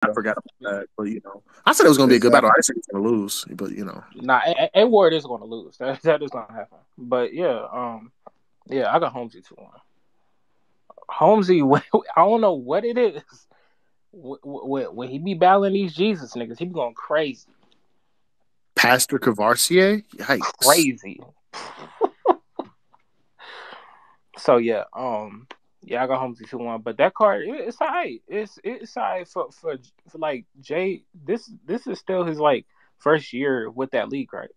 I forgot about that. But I said it was gonna be a good battle. I didn't say he was gonna lose, but Nah, A Ward is going to lose. That is going to happen. But yeah, I got Holmesy 2-1. Holmesy, I don't know what it is. When he be battling these Jesus niggas, he be going crazy, Pastor Cavarcier, yikes. crazy. So yeah, I got Holmesy 2-1. But that card, it's alright. It's alright for like Jay. This is still his like first year with that league, right?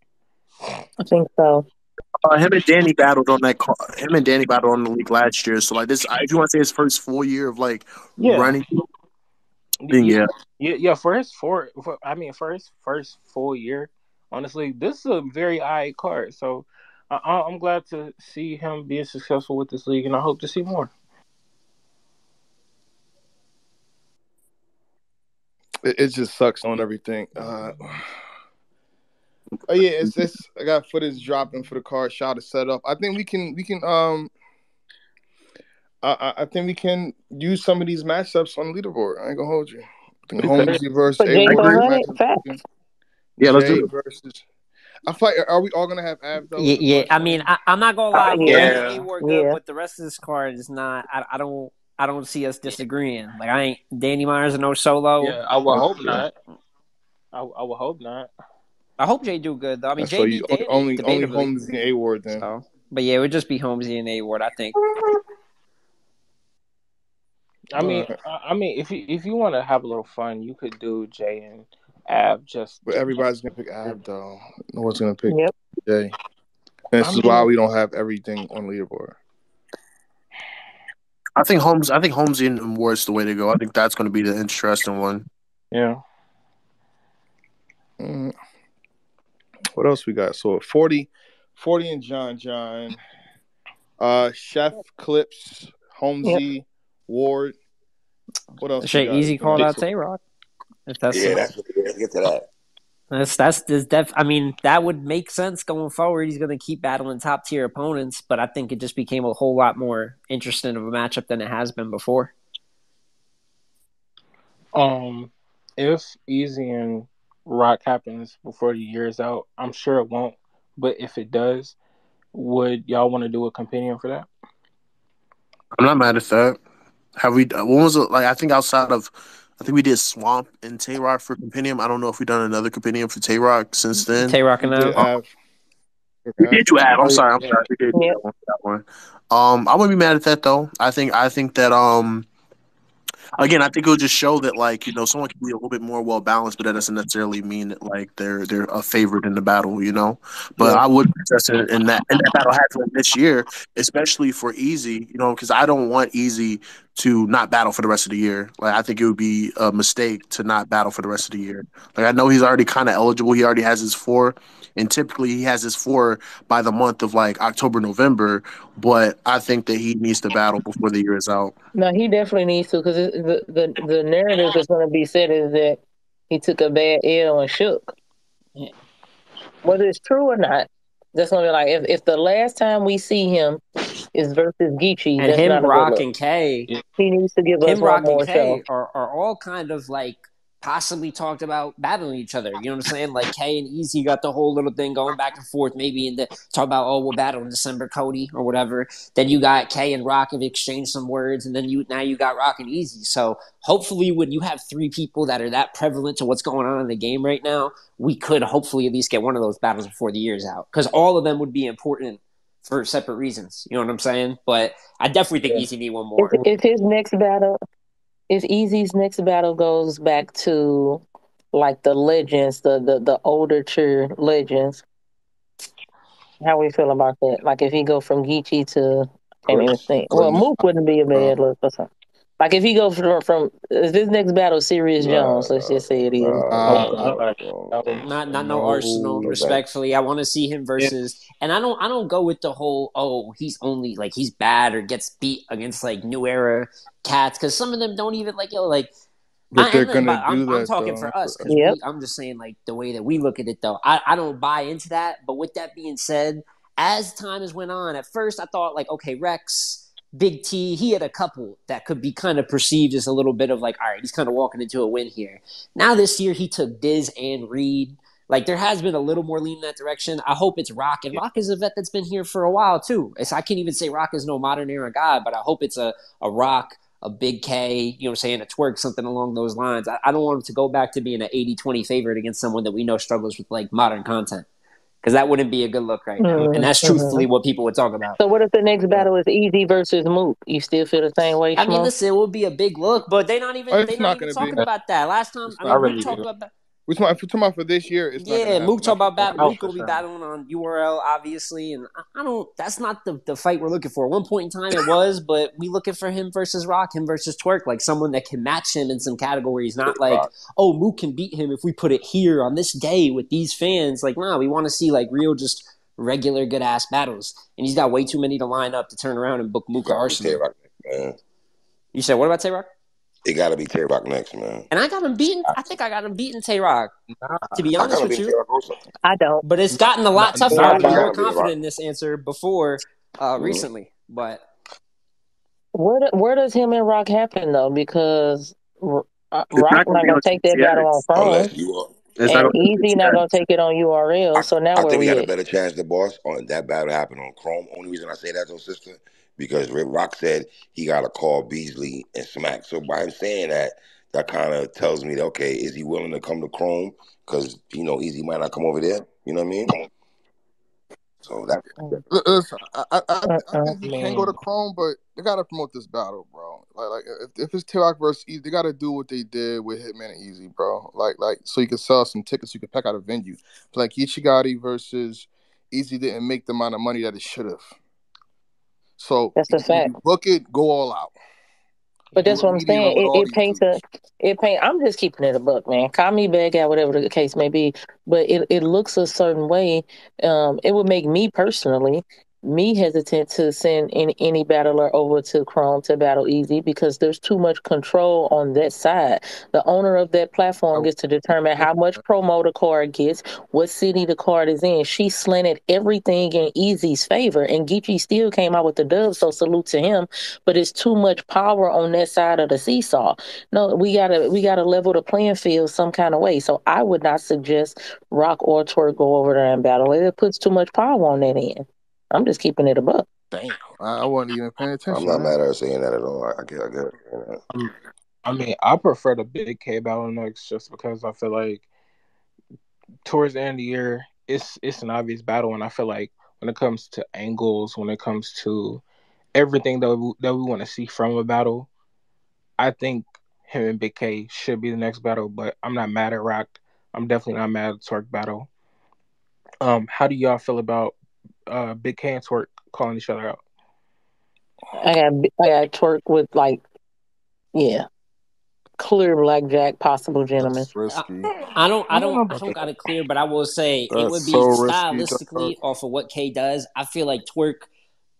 I think so. Him and Danny battled on that. Him and Danny battled on the league last year. So like this, if you want to say his first full year of like Yeah, running, then yeah. yeah. For his first full year, honestly, this is a very high card. So I'm glad to see him being successful with this league, and I hope to see more. It just sucks on everything. Oh yeah, it's I got footage dropping for the card shot to set up. I think we can I think we can use some of these matchups on the leaderboard. I ain't gonna hold you. I think Holmesy versus For A Jay Ward 400, matchup. Yeah, let's do Jay it. versus. I fight. Are we all gonna have Av though? Yeah, Is the yeah. I question? mean, I'm not gonna lie. yeah. They were good, Yeah. but the rest of this card is not. I don't see us disagreeing. Like I ain't Danny Myers and no solo. Yeah, I would hope Yeah. not. I would hope not. I hope Jay do good though. I mean, So Jay you beat Danny only debatably. Holmesy and A Ward then. So, but yeah, it would just be Holmesy and A Ward. I think. I mean, if you want to have a little fun, you could do Jay and Av. But everybody's gonna pick Av though. No one's gonna pick Yep. Jay. And this I is mean, why we don't have everything on leaderboard. I think Holmes and Ward's the way to go. I think that's going to be the interesting one. yeah. Mm. What else we got? So 40 and John. Chef Clips, Holmesy, Ward. What else? Shit, easy call out Tay-Rock. If that's Let's get to that. I mean, that would make sense going forward. He's going to keep battling top tier opponents, but I think it just became a whole lot more interesting of a matchup than it has been before. If Easy and Rock happens before the year's out, I'm sure it won't. But if it does, would y'all want to do a compendium for that? I'm not mad at that. Have we? When was it? Like I think outside of, I think we did Swamp and Tay Rock for compendium. I don't know if we've done another compendium for Tay Rock since then. Tay-Rock and Av. We did do Av. I'm sorry. Yeah. We did do that one. I wouldn't be mad at that though. I think that again, I think it'll just show that someone can be a little bit more well balanced, but that doesn't necessarily mean that they're a favorite in the battle, But I would be interested in that battle happening this year, especially for Easy, because I don't want Easy to not battle for the rest of the year. Like I think it would be a mistake to not battle for the rest of the year. Like I know he's already kind of eligible. He already has his 4, and typically he has his 4 by the month of October, November. But I think that he needs to battle before the year is out. No, he definitely needs to because the narrative that's going to be said is that he took a bad L and shook. Whether it's true or not, that's going to be like if the last time we see him is versus Geechee, And that's him, not a Rock, good look. and K. He needs to give us Him, one Rock, and more K show. are all kind of possibly talked about battling each other. You know what I'm saying? Like K and Easy got the whole little thing going back and forth, maybe in the talk about we'll battle in December, Cody or whatever. Then you got K and Rock have exchanged some words, and then now you got Rock and Easy. So hopefully, when you have 3 people that are that prevalent to what's going on in the game right now, we could hopefully at least get one of those battles before the year's out because all of them would be important for separate reasons. You know what I'm saying? But I definitely think Easy need one more. If his next battle. If Easy's next battle goes back to the legends, the older tier legends, how we feel about that? Like if he go from Geechee to I can't even think. Well, Mook wouldn't be a bad look or something. Like if he goes from this next battle, Sirius Jones, let's just say it is. Not no Arsenal. Respectfully, I want to see him versus, and I don't go with the whole he's only he's bad or gets beat against New Era cats because some of them don't even But they're gonna do that. I'm talking though. for us because I'm just saying the way that we look at it though. I don't buy into that. But with that being said, as time has went on, at first I thought okay Rex Big T, he had a couple that could be kind of perceived as a little bit of like, all right, he's kind of walking into a win here. Now this year, he took Diz and Reed. Like, there has been a little more lean in that direction. I hope it's Rock. And Rock is a vet that's been here for a while, too. I can't even say Rock is no modern era guy, but I hope it's a Rock, a Big K, you know what I'm saying, a Twerk, something along those lines. I don't want him to go back to being an 80-20 favorite against someone that we know struggles with, like, modern content. Because that wouldn't be a good look right now. And that's truthfully what people would talk about. So what if the next battle is Easy versus Mook? You still feel the same way, I mean, Shmo? listen, it would be a big look, but they're not even be. talking about that. Last time, It's I not. mean, Mook talked about that. We're talking about for this year. It's not gonna Yeah, happen. Mook talk about Oh, Mook for will be sure. battling on URL, obviously, and I don't. That's not the fight we're looking for. At one point in time, it was, but we looking for him versus Rock, him versus Twerk, like someone that can match him in some categories. Not like, oh, Mook can beat him if we put it here on this day with these fans. Like, no, we want to see like real, just regular good ass battles, and he's got way too many to line up to turn around and book Mook or Arsenal. Tay-Rock, man. You said what about Tay-Rock? It got to be Tay-Rock next, man. And I got him beaten. I think I got him beaten Tay-Rock. To be honest with you, I don't. but it's gotten a lot tougher. Not I was yet. more confident in this answer before recently, but Where does him and Rock happen though? Because Rock It's not not going to be gonna on take that battle on TCX. Chrome, Unless you are. It's not and going to be Easy not on gonna take it on URL. So now I where think we got we a at? better chance, the boss, on that battle happen on Chrome. Only reason I say that, though, sister, because Rick Rock said he got to call Beasley and Smack. So by him saying that, that kind of tells me that, okay, is he willing to come to Chrome? Because, you know, Easy might not come over there. You know what I mean? So that. Listen, I Uh-uh. think he can go to Chrome, but they gotta promote this battle, bro. Like if it's Tay-Rock versus Easy, they gotta do what they did with Hitman and Easy, bro. Like so you can sell some tickets, you can pack out a venue. Like Ichigati versus Easy didn't make the amount of money that it should have. So That's a when fact. you book it, go all out. But Do that's a what I'm media event saying. with It, all it these paints dudes. I'm just keeping it a buck, man. Call me bad guy, whatever the case may be. But it looks a certain way. It would make me personally me hesitant to send any battler over to Chrome to battle Easy because there's too much control on that side. The owner of that platform gets to determine how much promo the card gets, what city the card is in. She slanted everything in Easy's favor, and Geechee still came out with the dub. So salute to him, but it's too much power on that side of the seesaw. No, we gotta level the playing field some kind of way. So I would not suggest Rock or Twerk go over there and battle. It puts too much power on that end. I'm just keeping it above. Damn, I wasn't even paying I'm attention. not Man. mad at her saying that at all. I get it. I mean, I prefer the Big K battle next just because I feel like towards the end of the year, it's an obvious battle, and I feel like when it comes to angles, when it comes to everything that we want to see from a battle, I think him and Big K should be the next battle. But I'm not mad at Rock. I'm definitely not mad at Twerk battle. How do y'all feel about Big K and Twerk calling each other out? I got Twerk with yeah, clear blackjack, possible gentleman. That's risky. I don't know about got that. it clear, but I will say it would That's be so risky, stylistically off of what K does. I feel like Twerk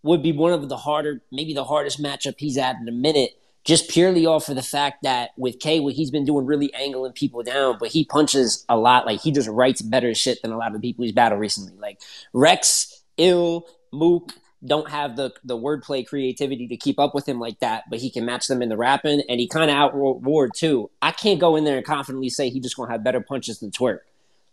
would be one of the maybe the hardest matchup he's had in a minute, just purely off of the fact that with K, what he's been doing really angling people down, but he punches a lot. Like he just writes better shit than a lot of the people he's battled recently. Like Rex, Ill, Mook don't have the wordplay creativity to keep up with him like that, but he can match them in the rapping, and he kind of out Ward too. I can't go in there and confidently say he just gonna have better punches than Twerk.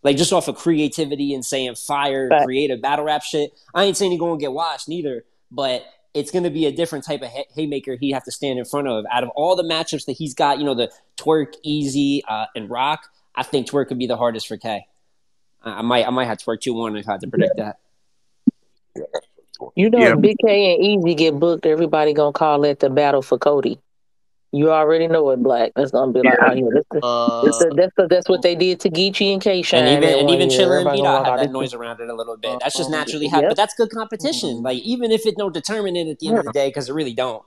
Like just off of creativity and saying fire, But creative battle rap shit. I ain't saying he gonna get washed neither, but it's going to be a different type of haymaker he have to stand in front of. Out of all the matchups that he's got, you know, the Twerk, Easy, and Rock, I think Twerk could be the hardest for K. I might have Twerk 2-1 if I had to predict that. Yeah. if Big K and Easy get booked, everybody gonna call it the battle for Cody. You already know it, Black. That's gonna be like, Yeah. oh yeah, that's what they did to Geechee and K And Shine that one even year. Chilla and Everybody B gonna Dot walk have out that this. noise around it a little bit. That's just naturally happening. Yep. But that's good competition. Like even if it don't determine it at the end of the day, because it really don't.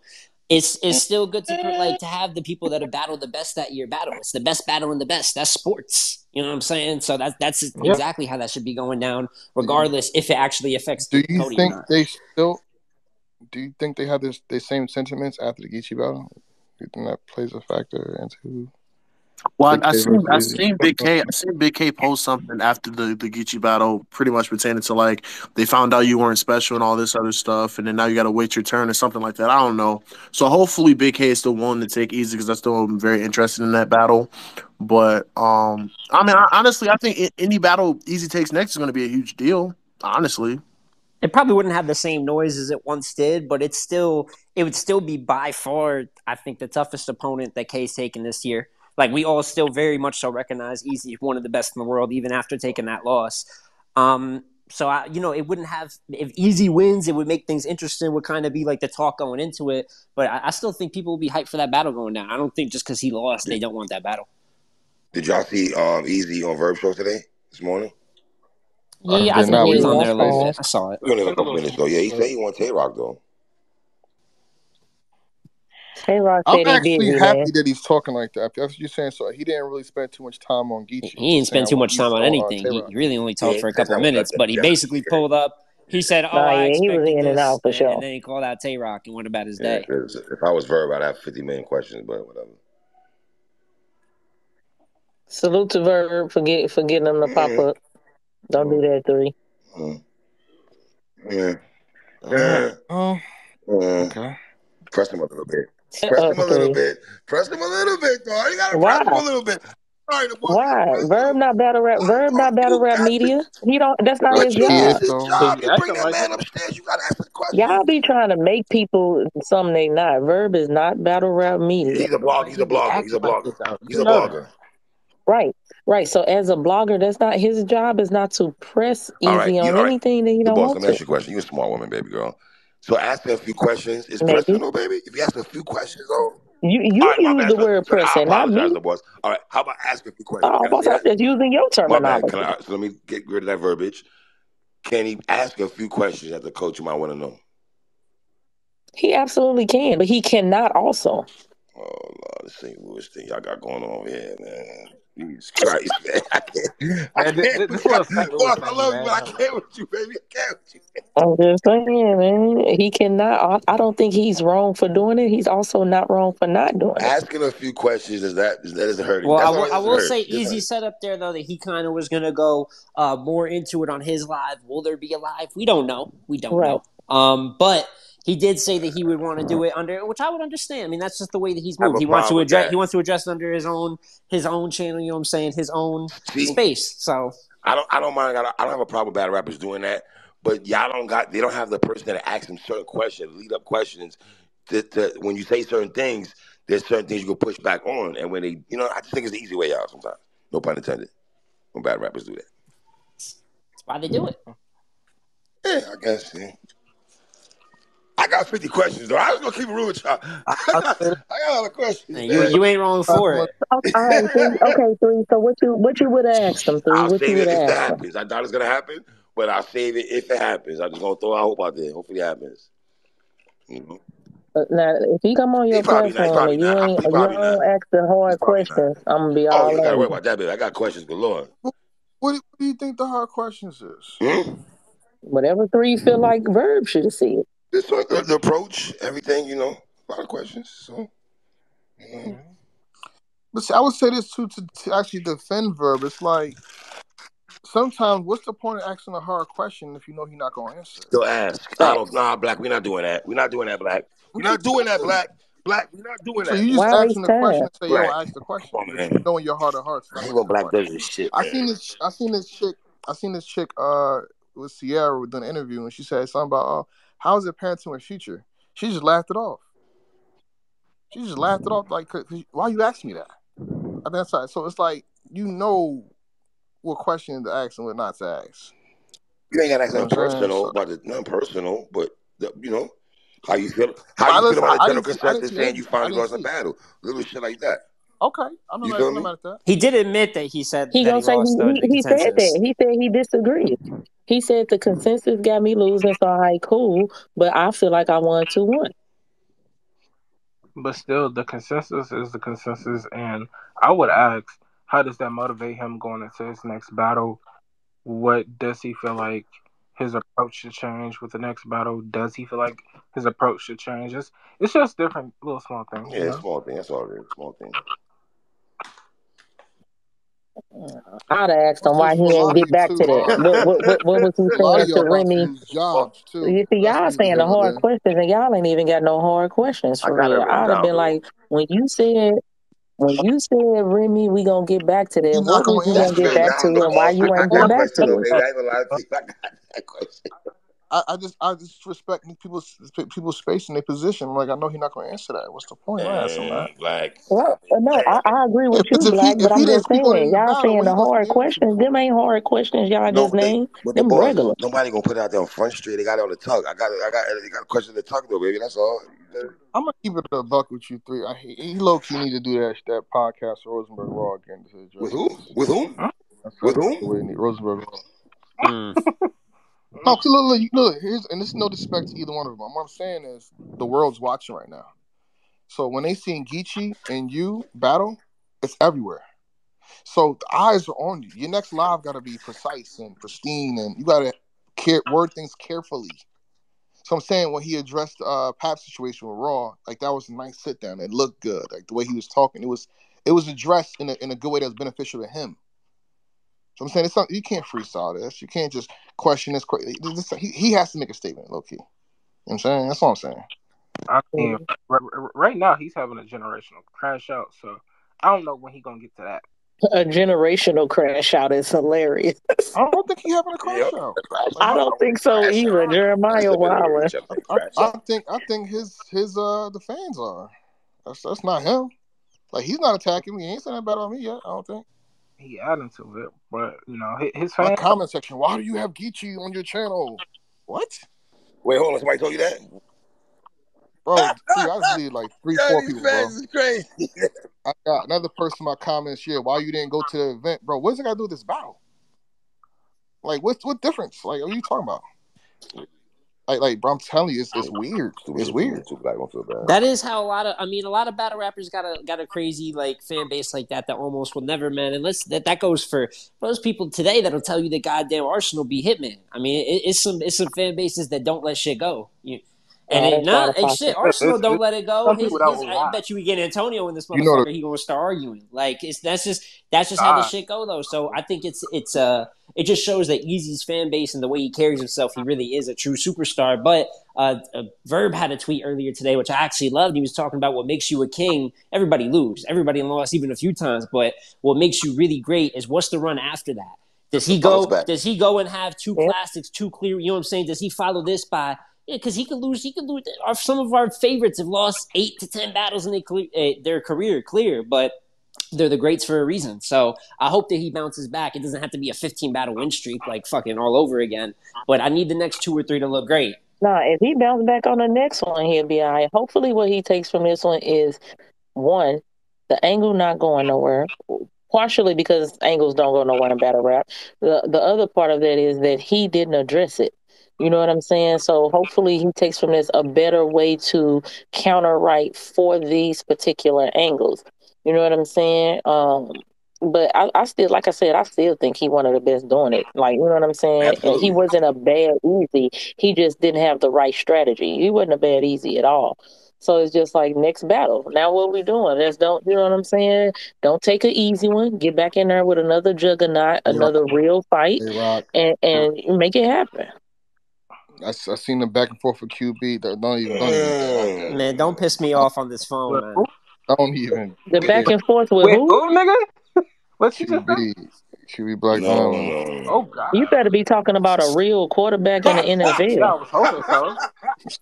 It's still good to have the people that have battled the best that year battle. It's the best battle in the best. That's sports. You know what I'm saying? So that's Yep. exactly how that should be going down, regardless if it actually affects Do you Cody or think not. they still? Do you think they have the same sentiments after the Geechee battle? Do you think that plays a factor into? Well, Big K versus Easy. I seen Big K post something after the Geechee battle, pretty much pertaining to like they found out you weren't special and all this other stuff, and then now you got to wait your turn or something like that. I don't know. So hopefully Big K is still willing to take Easy because I still am very interested in that battle. But I mean, honestly, I think any battle Easy takes next is going to be a huge deal. Honestly, It probably wouldn't have the same noise as it once did, but it would still be by far, I think, the toughest opponent that K's taken this year. Like we all still very much so recognize Easy one of the best in the world, even after taking that loss. It wouldn't have if Easy wins, it would make things interesting. Would kind of be like the talk going into it, but I still think people will be hyped for that battle going down. I don't think just because he lost, they don't want that battle. Did y'all see Easy on Verb Show today, this morning? Yeah, I Did think not. he What was he on want there to a little say? bit. I saw it. Only a couple minutes ago. Yeah, he said he won Tay-Rock, though. Tay-Rock I'm said he actually busy, man. happy that he's talking like that. That's what you're saying. So he didn't really spend too much time on Geechee. He didn't Saying spend I too want much time Easy on on anything. Tay-Rock. He really only Yeah, talked for a couple of that minutes, but he was basically scary. pulled up. He said, "Oh, Nah, I yeah, he was expected in and this," out for and sure. then he called out Tay Rock and went about his Yeah, day. because if I was Verb, I'd have 50 million questions, but whatever. Salute to Verb for getting him to pop up. Don't do that, 3. Yeah. Oh, okay. Press him a little bit. Shut Press up, him a little 3. bit. Press him a little bit, though. You gotta Why? press him a little bit. All right, boy, you gotta Why? press Verb him. not battle rap. Why Verb don't not battle you rap got to? media. He don't. That's not But his But he that's job. is his though. Cause job. you You bring acting that like man it. upstairs, you gotta ask him Y'all questions. be trying to make people something they not. Verb is not battle rap media. He's a blogger. But He's he a be blogger. He's acting a like blogger. it though. He's You a know that. blogger. Right. Right. So as a blogger, that's not his job. Is not to press All right, Easy on all right. anything that he The don't boss. want Let me to. ask you a question. You're a smart woman, baby girl. So ask her a few questions. Is Maybe personal, baby? If you ask her a few questions, though. All you right, my use bad. the So, word so I pressing, not apologize, me. the boss. All right, how about ask her a few questions? Oh, Can I boss, say I'm that? just using your My bad. terminology. So let me get rid of that verbiage. Can he ask a few questions that the coach might want to know? He absolutely can, but he cannot also. Oh Lord, this St. Louis thing y'all got going on over here, man. Jesus Christ, man. I Man, can't this with y'all. little St. Louis Boss, I thing, love you, man. but I Hold can't on. with you, baby. I can't with you. I'm just saying, man. He cannot. I don't think he's wrong for doing it. He's also not wrong for not doing it. Asking a few questions that doesn't hurt him. Well, That's all it I doesn't will hurt. say It doesn't Easy hurt. said up there though that he kind of was gonna go more into it on his live. Will there be a live? We don't know. We don't Right. know. But he did say that he would want to do it under, which I would understand. I mean, that's just the way that he's I have moved. a He wants to problem with address. He that. wants to address it under his own channel. You know what I'm saying? His own See, space. So I don't mind. I don't have a problem with battle rappers doing that. But y'all they don't have the person that asks them certain questions, lead up questions. To when you say certain things, there's certain things you can push back on, and when I just think it's the easy way out sometimes. No pun intended. When bad rappers do that. that's why they do it. Yeah, I guess. Yeah. I got 50 questions though. I was gonna keep it real with y'all. I I got said, a lot of questions, And man. you ain't wrong for it. Oh, all right, 3. Okay, 3. So what you would have asked him, 3? I'll What you save would it if have it asked him? happens. I doubt it's gonna happen, but I'll save it if it happens. I'm just gonna throw out hope out there. Hopefully it happens. Mhm. Now, if he come on He your probably not. He platform probably and you not. ain't He you probably not. don't ask the He's hard probably not. questions, I'm gonna be Oh, you all ain't gotta on worry you. about that, baby. I got questions galore. What do you think the hard questions is? Hmm? Whatever 3 feel like Verb should have said. This one, the approach, everything, a lot of questions. So, But see, I would say this too to actually defend Verb. It's like sometimes what's the point of asking a hard question if you know he's not gonna answer it? still ask. I don't. Facts. Nah, Black. We're not doing that. We're not doing that, Black. I'm We're not just doing that, saying. Black. Black. We're not doing So that. you just Why asking waste the time? question and say you don't Black. ask the question, Come on, but you man. know in your heart of hearts you're I not hate gonna ask when the Black does question. this shit, I seen man. this. I seen this chick. I seen this chick. With Sierra doing an interview, and she said something about, "Oh, how is it parenting in future?" She just laughed it off. She just laughed it off. Like, why you asking me that? I think that's right. So it's like you know what question to ask and what not to ask. You ain't gotta ask You know nothing what I'm saying? personal So about it. Nothing personal, but how you feel. How you feel listen, about the I general didn't see. I didn't consensus see saying you everything. I finally didn't lost a see. battle, little shit like that. Okay, I'm You not feel mad me? at that. He did admit that he said He that gonna he say lost the he said that. consensus. He said he disagreed. He said the consensus got me losing, so I cool, but I feel like I won 2-1. but still, the consensus is the consensus, and I would ask, how does that motivate him going into his next battle? What does he feel like his approach should change with the next battle? Does he feel like his approach should change? It's just different little small things, Yeah, small thing. That's all it is. Small thing. I'd have asked him Also, why he for a ain't lot of get you back to too, that. What was he a lot saying of to y'all about to Remy? lose jobs too. You see, That's y'all neither saying here the nor hard there. questions, and y'all ain't even got no hard questions I for got it real. written I'd have down been though. like, when you said Remy, we gonna get back to He that. not What was gonna you That's gonna answer get written that. back to, down. The and why boss you written ain't that get back question though, to baby. I ain't gonna lie to you. I got that question. I just respect people's space and their position. Like I know he's not gonna answer that. What's the point? I answer that. Black. it? Well, no, I agree with you, Because Black, if but he I'm didn't just speak on it saying, in the y'all battle, saying what the he gonna hard speak on questions. for? Them ain't hard questions. Y'all No, just but named the them boss, regular. nobody gonna put it out there on Front Street. They got it on the tuck. I got a question to the tuck though, baby. That's all. I'm gonna keep it a buck with you three. He low key need to do that podcast Rosenberg Raw again to With address who? this. With whom? That's With the whom? way he need Rosenberg Raw. Mm. No, 'cause look, here's and this is no disrespect to either one of them. What I'm saying is the world's watching right now. So when they see Geechee and you battle, it's everywhere. So the eyes are on you. Your next live got to be precise and pristine, and you got to word things carefully. So I'm saying when he addressed Pap's situation with Raw, like that was a nice sit down. It looked good. Like the way he was talking, it was addressed in a good way that was beneficial to him. So I'm saying it's not, you can't freestyle this. You can't just question this. He has to make a statement, low key. You know what I'm saying? That's all I'm saying. I mean, right now he's having a generational crash out, so I don't know when he's gonna get to that. A generational crash out is hilarious. I don't think he having a Yeah, crash out. Like I I don't think wouldn't so crash either. out. That's Jeremiah a bit of a Waller. reach. I think crash out. I think his the fans are. That's not him. Like he's not attacking me. He ain't saying that bad on me yet. I don't think. He adding to it, but his My fans. comment section. Why do you have Geechee on your channel? What, Wait, hold on. Somebody told you that? bro? Free. I just deleted like three, God, four these people, bro. fans is crazy. I got another person in my comments. Yeah, why you didn't go to the event, bro? What's it got to do with this battle? Like, what difference? Like, what are you talking about? Bro, I'm telling you, it's weird. It's weird. Too black. Don't feel bad. That is how a lot of battle rappers got a crazy like fan base like that almost will never, man. And that goes for those people today that'll tell you that goddamn Arsenal be Hitman. I mean, it's some fan bases that don't let shit go. And Nah, it that's out not of hey, shit. pocket. Arsenal don't It's let it go. some people that His will I lie. bet you we get Antonio in this You know, motherfucker. He gonna start arguing. Like that's just how the God, shit go though. So I think it just shows that Easy's fan base and the way he carries himself. He really is a true superstar. But Verb had a tweet earlier today, which I actually loved. He was talking about what makes you a king. Everybody lose. Everybody lost even a few times. But what makes you really great is what's the run after that? Does The he bounce go? back. Does he go and have two Yep. classics, two clear? You know what I'm saying? Does he follow this by? Yeah, because he could lose. He could lose. Some of our favorites have lost 8 to 10 battles in their career, clear. But they're the greats for a reason. So I hope that he bounces back. It doesn't have to be a 15 battle win streak like fucking all over again. But I need the next 2 or 3 to look great. Nah, if he bounce back on the next one, he'll be all right. Hopefully, what he takes from this one is one, the angle not going nowhere. Partially because angles don't go nowhere in battle rap. The other part of that is that he didn't address it. You know what I'm saying? So hopefully he takes from this a better way to counter right for these particular angles. You know what I'm saying? But I still, like I said, I still think he one of the best doing it. Like, you know what I'm saying? And he Absolutely. wasn't a bad easy. He just didn't have the right strategy. He wasn't a bad easy at all. So it's just like next battle. Now what we doing? Let's don't you know what I'm saying? Don't take an easy one. Get back in there with another juggernaut, another real fight, A-Rock. and make it happen. I seen them back and forth for QB. Don't even get that. Man, don't piss me off on this phone, with who? man. Don't even The get back it. and forth with With who? who, nigga? What you just say? QB Black Diamond. No. Oh You God. better be talking about a real quarterback in the Yeah, NFL. I was hoping so.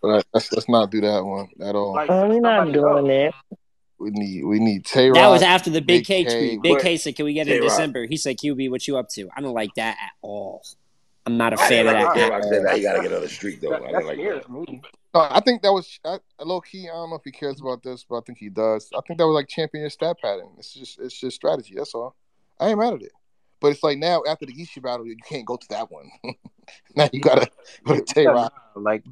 So let's not do that one at all. Like We're not somebody doing else. that. We need Tay That was Rock, after the Big Big K K. tweet. Big But K said, "Can we get it in J-Rock. December?" He said, "QB, what you up to?" I don't like that at all. I'm not a I fan didn't of like that that at J-Rock said all. that he got to get another streak, though. I That didn't like that. scares me. No, I think that was low key. I don't know if he cares about this, but I think he does. I think that was like champion your stat pattern. It's just strategy. That's all. I ain't mad at it. But it's like now after the Ishii battle, you can't go to that one. Now you gotta go to Tay Yeah, Rock. nah, like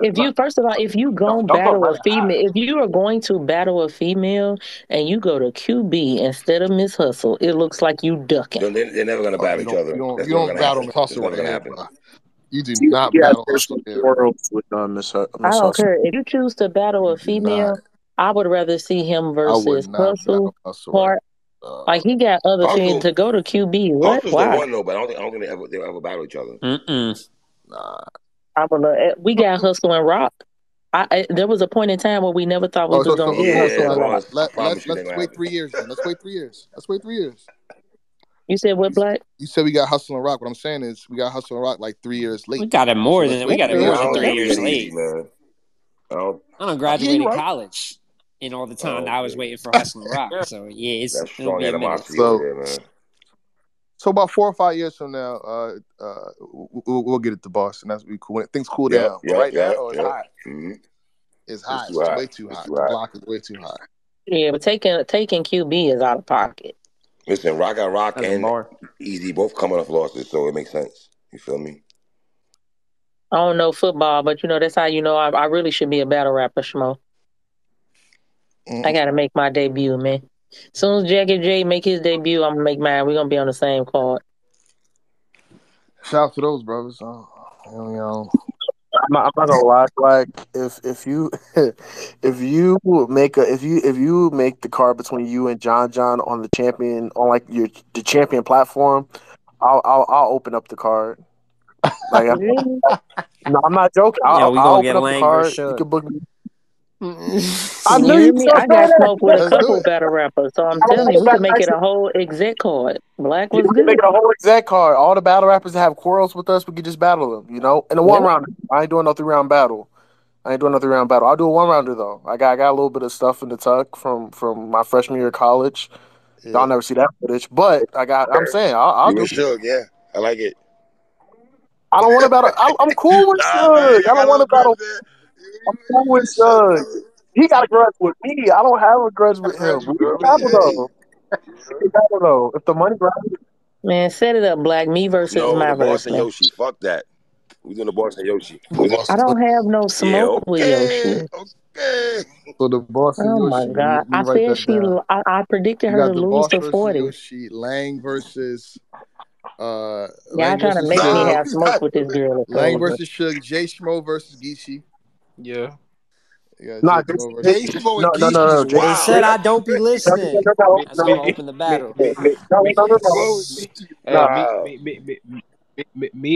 If you first of all, if you go don't go battle a running hot. female, if you are going to battle a female and you go to QB instead of Miss Hustle, it looks like you ducking. They're never going to Oh, battle each other. you That's never don't going to battle happen. Miss It's Hustle never right going to here, happen. bro. You do He not had battle Hustle personal here, bro. quarrels with I Miss don't Hustle. care. If you choose to battle You a do not. female, I would rather see him I would versus not Hustle, battle Hustle right Hart, Like he got other shit Hustle, to go to QB. What? Hustle's the Why? one though, but I don't think they'll ever battle each other. Nah. We got Hustle and Rock. There was a point in time where we never thought we Oh, was gonna get Yeah, Hustle and Rock. Lawrence, I promise you, they're Let's gonna wait happen. 3 years then. Let's wait 3 years. Let's wait 3 years. You said what, Black? You said we got Hustle and Rock. What I'm saying is we got Hustle and Rock like 3 years We late. got it So more let's than we wait got it three Yeah, more years I than don't from three think now. we years get easy, late. man. I don't Yeah, you're graduated right. college, and all the I time that don't I was think waiting for Hustle and Rock. So yeah, that it'll strong be a minute. animosity over there, man. So about 4 or 5 years from now, we'll get it to Boston. That's be cool when things cool Yep, down. But yep, right now, yep, oh, it's yep. hot. Mm-hmm. It's It's hot. too It's hot. way too It's hot. too The hot. block is way too hot. Yeah, but taking QB is out of pocket. Listen, Rock That's a and bar. Easy both coming off losses, so it makes sense. You feel me? I don't know football, but that's how you know I really should be a battle rapper, Schmo. I gotta make my debut, man. As soon as Jack and Jay make his debut, I'm gonna make mine. We're gonna be on the same card. Shout out to those brothers. You know, I'm not gonna lie, like if you if you make the card between you and John on the champion on like the champion platform, I'll open up the card. Like Really? no, I'm not joking. Yo, we I'll gonna open get up the Lang versus card. You Suge. can book me. I You knew you hear was me? gonna I say got smoke with a let's that. couple do it. battle rappers, so I'm I telling you, we could make it actually, a whole exec card. Black yeah, was we can make good. it a whole exec card. All the battle rappers that have quarrels with us, we could just battle them. In a Yep. 1 round. I ain't doing no 3 round battle. I ain't doing no 3 round battle. I'll do a 1 rounder though. I got a little bit of stuff in the tuck from my freshman year of college. Y'all Yeah. never see that footage, but I'm saying I'll You do and it. Suge, yeah. I like it. I don't want to battle. I'm cool with Nah, man, Suge. I I don't got want no to grudge battle. there. I'm cool You with and Suge, Suge. brother. He got a grudge with me. I don't have a grudge Got with a him. grudge, We can brother. battle Hey. though. We can battle though. If the money grabs, Man, set it up, Black. Me versus No, my the verse, Boston man. Yoshi. Fuck that. We doing the Boston Yoshi. I don't have no Yeah, smoke with okay. Yoshi. Okay. So the Boston Oh my Yoshi. God! Let me I write said that down. I predicted You her to got the lose Boss to versus 40. Yoshi, Lang versus Y'all Lang trying to versus make me Nah, Suge, have we smoke not with this doing girl is Lang crazy. versus Suge, Jay Schmo versus Geechee. Yeah. You got nah, Jay Schmo Jay, versus Jay Geechee. Schmo no, and no, no, Geechee's no, Jay, They Jay, said wild. I don't be no, listening. no, no, Me, That's no, why I'm no, gonna me, open the me, battle. me, me, no, me, no, no, Jay no. Schmo and Geechee hey, wild.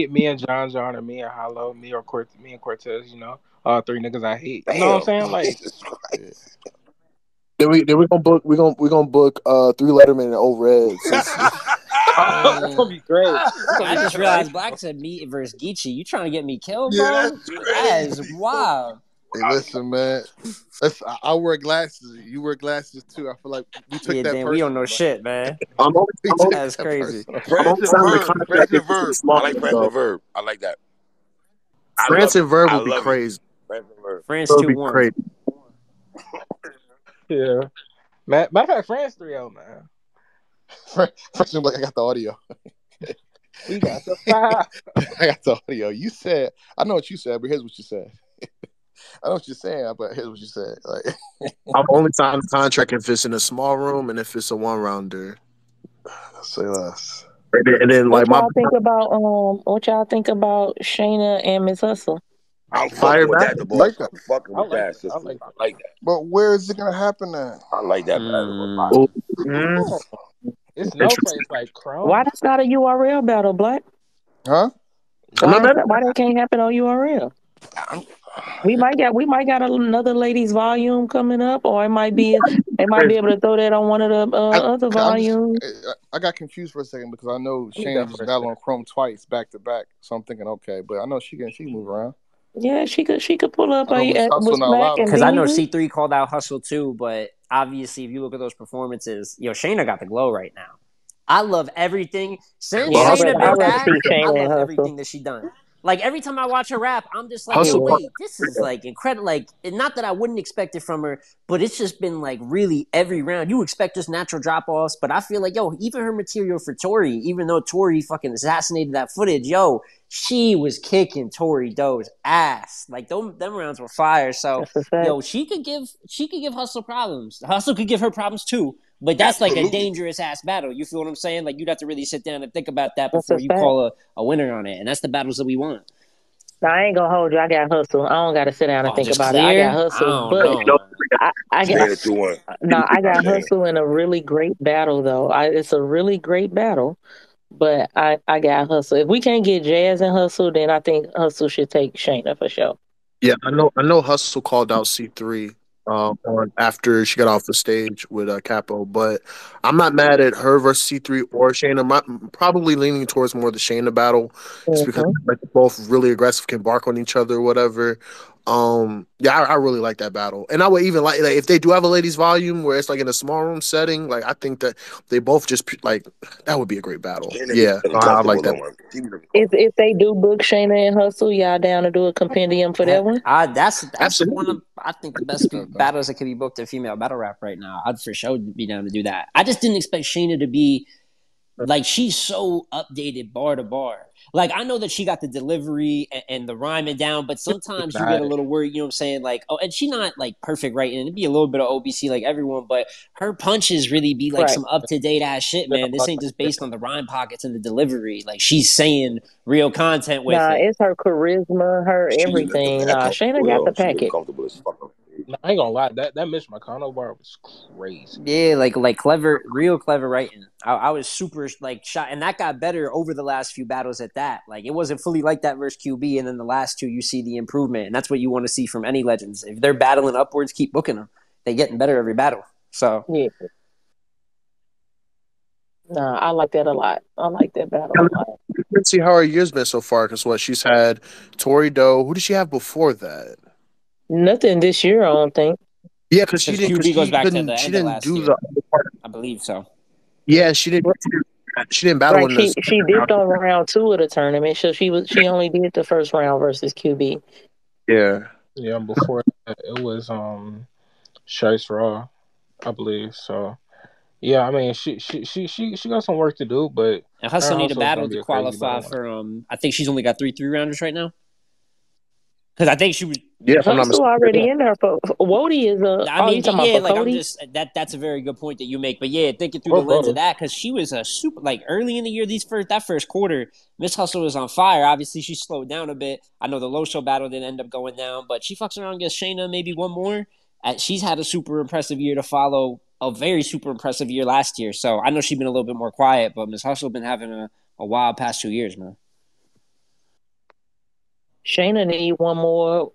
me and John, or me and Hollow, me and Cortez, all three niggas I hate. You know what I'm Damn. saying? Like, Jesus Yeah. Christ. Then we gonna book we gonna book 3 Letterman and overheads. it's gonna be great. It's gonna I be just great. realized Black said me versus Geechee. You trying to get me killed, Yeah, bro? that's That is crazy. wild. Hey, listen, man. I wear glasses. You wear glasses too. I feel like we took Yeah, that damn, we don't know personal, man. shit, man. We I'm only, took That's that crazy. personal. I'm only France and signing the Verb. France contract and if it's a Verb. small I like room, France though. and Verb. I like that. I love France it. and Verb I would be love it. crazy. France and Verb. France It would two be one. crazy. Yeah. Matter of fact, France 3-0, man. First, like I got the audio. We got the five. I got the audio. You said, I know what you said, but here's what you said. I know what you're saying, but here's what you said. Like, I'm only signing the contract if it's in a small room and if it's a 1 rounder. say less. And then like What my y'all think about Shayna and Miss Hustle? I'm fire fucking with back. that, the Like boss. that. I'm fucking I with like that, it. I sister. like I it. like that. But where is it gonna happen at? I like that battle a lot. Oh, Oh, it's no interesting. place like Chrome. Why that's not a URL battle, Black? Huh? I'm not mad. Why that can't happen on URL? I'm- We might got another ladies volume coming up, or they might be able to throw that on one of the other I'm just, volumes. I got confused for a second because I know Let me Shayna go just first. battled on Chrome twice back to back, so I'm thinking okay, but I know she can move around. Yeah, she could pull up I know Miss with Hustle not Smack allowed on and Because there. I know Beasley. C3 called out Hustle too, but obviously, if you look at those performances, Shayna got the glow right now. I love everything. Since Yeah, Well, I'd Hustle, Shayna rather, I'd been rather back, see I Shayna and love Hustle. everything that she done. Like every time I watch her rap, I'm just like, yo, Hustle, Yeah, wait, this is like incredible. Like, not that I wouldn't expect it from her, but it's just been like really every round. You expect just natural drop offs, but I feel like, even her material for Tori, even though Tori fucking assassinated that footage, she was kicking Tori Doe's ass. Like them rounds were fire. So, that's a fact. she could give Hustle problems. Hustle could give her problems too. But that's like a Absolutely. dangerous ass battle. You feel what I'm saying? Like you'd have to really sit down and think about that That's a before you fact. call a winner on it. And that's the battles that we want. Now, I ain't gonna hold you. I got hustle. I don't got to sit down and Oh, think just about it. I got clear? I hustle, don't but know, man. I got Shayna 2-1. no. I got Shayna. hustle in a really great battle though. It's a really great battle, but I got hustle. If we can't get Jazz and hustle, then I think hustle should take Shayna for sure. Yeah, I know. Hustle called out C3 on after she got off the stage with Capo, but I'm not mad at her versus C3 or Shayna. Probably leaning towards more the Shayna battle, just because Hmm. like they're both really aggressive, can bark on each other or whatever. Yeah, I really like that battle, and I would even like if they do have a ladies' volume where it's like in a small room setting. Like I think that they both just like that would be a great battle. Shayna be Yeah, I like uncomfortable that. though, man. She be uncomfortable. If they do book Shayna and hustle, y'all down to do a compendium for that one? That's one Absolutely. of I think the best Yeah, done. battles that could be booked in female battle rap right now. I'd for sure be down to do that. I just didn't expect Shayna to be like she's so updated bar to bar. Like I know that she got the delivery and the rhyming down, but sometimes you get a Nah, little worried. You know what I'm saying? Like, oh, and she not like perfect right, and it'd be a little bit of OBC like everyone, but her punches really be like Right. some up to date ass shit, yeah, man. This ain't just based on the rhyme pockets and the delivery. Like she's saying real content with Nah, it. it's her charisma, her She just make the everything. mad Nah, Shayna comfortable, got the yo. She make it packet. comfortable as fuck. I ain't gonna lie. That Mitch McConnell bar was crazy. Yeah, like clever, real clever writing. I was super like shot, and that got better over the last few battles. At that, like it wasn't fully like that versus QB, and then the last two you see the improvement, and that's what you want to see from any legends. If they're battling upwards, keep booking them. They getting better every battle. So Yeah. Nah, I like that a lot. I like that battle a lot. Let's see how her year's been so far. Because what she's had, Tori Doe. Who did she have before that? Nothing this year, I don't think. Yeah, because she because didn't. Because QB goes she back to couldn't. the She end of didn't last do the year, other part. I believe. So Yeah, she didn't. She didn't battle Right. in the She second dipped round. on round two of the tournament, so she only did the first round versus QB. Yeah. Yeah, before that, it was Shice Raw, I believe. So yeah, I mean she got some work to do, but and her Hustle need a hustle is gonna battle be to a crazy qualify battle. for. I think she's only got three rounders right now because I think she was. Yeah, if I'm not Hustle mistaken. already in there for Wody is a. I Oh, you mean, talking about yeah, for like I'm Cody? just that's a very good point that you make. But yeah, thinking through Or the lens of both. that, because she was a super like early in the year. That first quarter, Miss Hustle was on fire. Obviously, she slowed down a bit. I know the low show battle didn't end up going down, but she fucks around against Shayna maybe one more. She's had a super impressive year to follow. A very super impressive year last year. So I know she's been a little bit more quiet, but Miss Hustle been having a wild past 2 years, man. Shayna need one more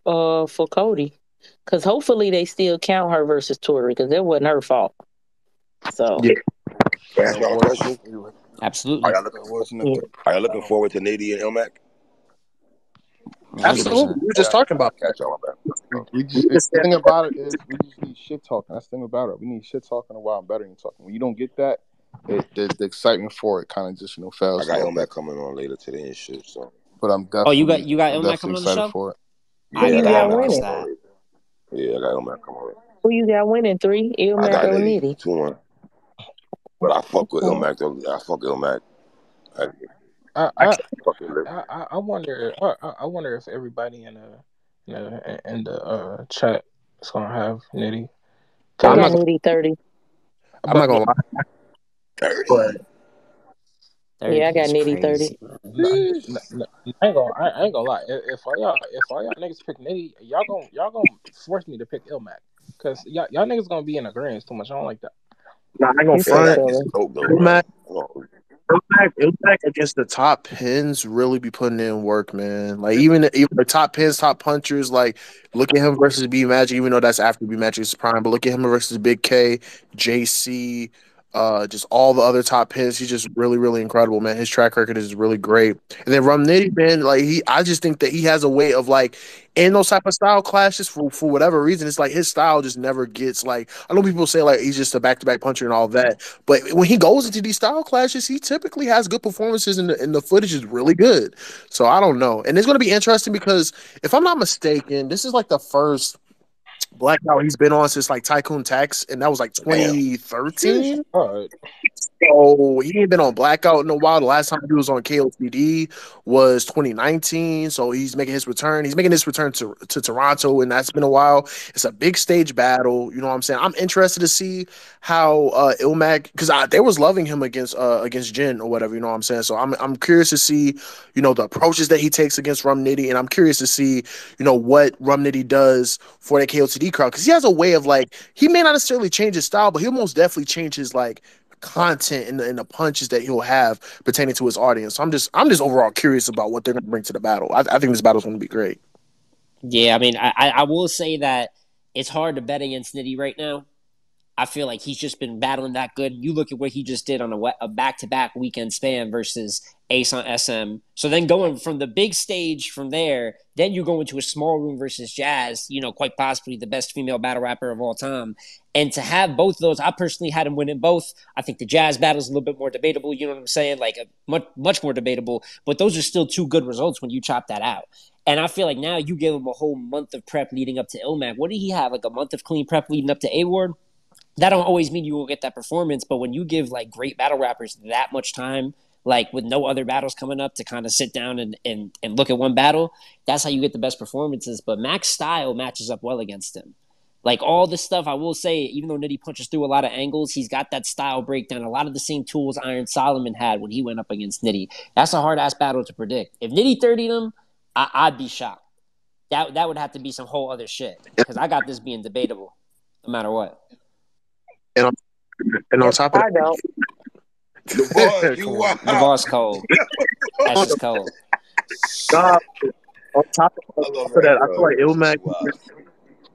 for Cody, because hopefully they still count her versus Tori, because it wasn't her fault. So Yeah. Can I Yeah, ask it y'all a was. question? Are Absolutely, y'all It looking for, wasn't a yeah. three are y'all looking battle. forward to Nady and Ilmac? 100%. Absolutely. We were Yeah, just talking about catch y'all on that. We we just just the said thing about it is we just need shit talking. That's the thing about it. We need shit talking a while better than talking. When you don't get that, the excitement for it kind of just I fails a got little bit. Ilmac coming on later today and shit. So But Oh, you got I'm Ilmac definitely coming on the excited show? for it. I Who yeah, I you got got gotta Ilmac watch coming winning? on that. later. Yeah, I got Ilmac coming on. Who you got winning? Three, I Ilmac got or Nitty Nitty? 2-1, but I fuck with Okay. Ilmac though. I fuck with Ilmac. I, I I I fucking live. I wonder. I wonder if everybody in the chat is gonna have Nitty. I I'm got not Cause Nitty 30. I'm not but gonna lie, but 30. Yeah, I 30 got is Nitty 30. crazy, man. I ain't gonna lie. If all y'all niggas pick Nitty, y'all gonna force me to pick Ilmac. Cause y'all niggas gonna be in agreement too much. I don't like that. nah, I ain't gonna You so front. Ilmac is silly. dope though, bro. Oh, Ilmac against the top pins really be putting in work, man. Like even the top pins, top punchers. Like look at him versus B Magic, even though that's after B Magic's prime. But look at him versus Big K, JC, just all the other top pins. He's just really, really incredible, man. His track record is really great. And then Rum Nitty, man, like I just think that he has a way of like in those type of style clashes for whatever reason. It's like his style just never gets like. I know people say like he's just a back to back puncher and all that, but when he goes into these style clashes, he typically has good performances, and the footage is really good. So I don't know, and it's going to be interesting because if I'm not mistaken, this is like the first blackout he's been on since like Tycoon Tax, and that was like damn. Sheesh. 2013. All right. So he ain't been on Blackout in a while. The last time he was on KOTD was 2019. So he's making his return. He's making his return to Toronto, and that's been a while. It's a big stage battle. You know what I'm saying? I'm interested to see how Ilmac, because they was loving him against Jin or whatever. You know what I'm saying? So I'm curious to see the approaches that he takes against Rum Nitty, and I'm curious to see what Rum Nitty does for the KOTD crowd, because he has a way of like, he may not necessarily change his style, but he'll most definitely change his like content and the punches that he'll have pertaining to his audience. So I'm just overall curious about what they're going to bring to the battle. I think this battle's going to be great. Yeah, I mean, I will say that it's hard to bet against Nitty right now. I feel like he's just been battling that good. You look at what he just did on a back-to-back weekend span versus Ace on SM. So then going from the big stage from there, then you go into a small room versus Jazz, quite possibly the best female battle rapper of all time. And to have both of those, I personally had him winning both. I think the Jazz battle is a little bit more debatable, you know what I'm saying? Like much more debatable, but those are still two good results when you chop that out. And I feel like now you give him a whole month of prep leading up to Ilmac. What did he have? Like a month of clean prep leading up to A-Ward? That don't always mean you will get that performance, but when you give like great battle rappers that much time, like with no other battles coming up to kind of sit down and look at one battle, that's how you get the best performances. But Mac's style matches up well against him. Like all this stuff, I will say, even though Nitty punches through a lot of angles, he's got that style breakdown, a lot of the same tools Iron Solomon had when he went up against Nitty. That's a hard ass battle to predict. If Nitty 30'd him, I'd be shocked. That would have to be some whole other shit because I got this being debatable no matter what. And on, and on Yep, top of I don't. The boss, that, you come on, The wow. boss cold. That's just cold. God, on top I love of that, that, I feel bro. like Ilmac. Wow.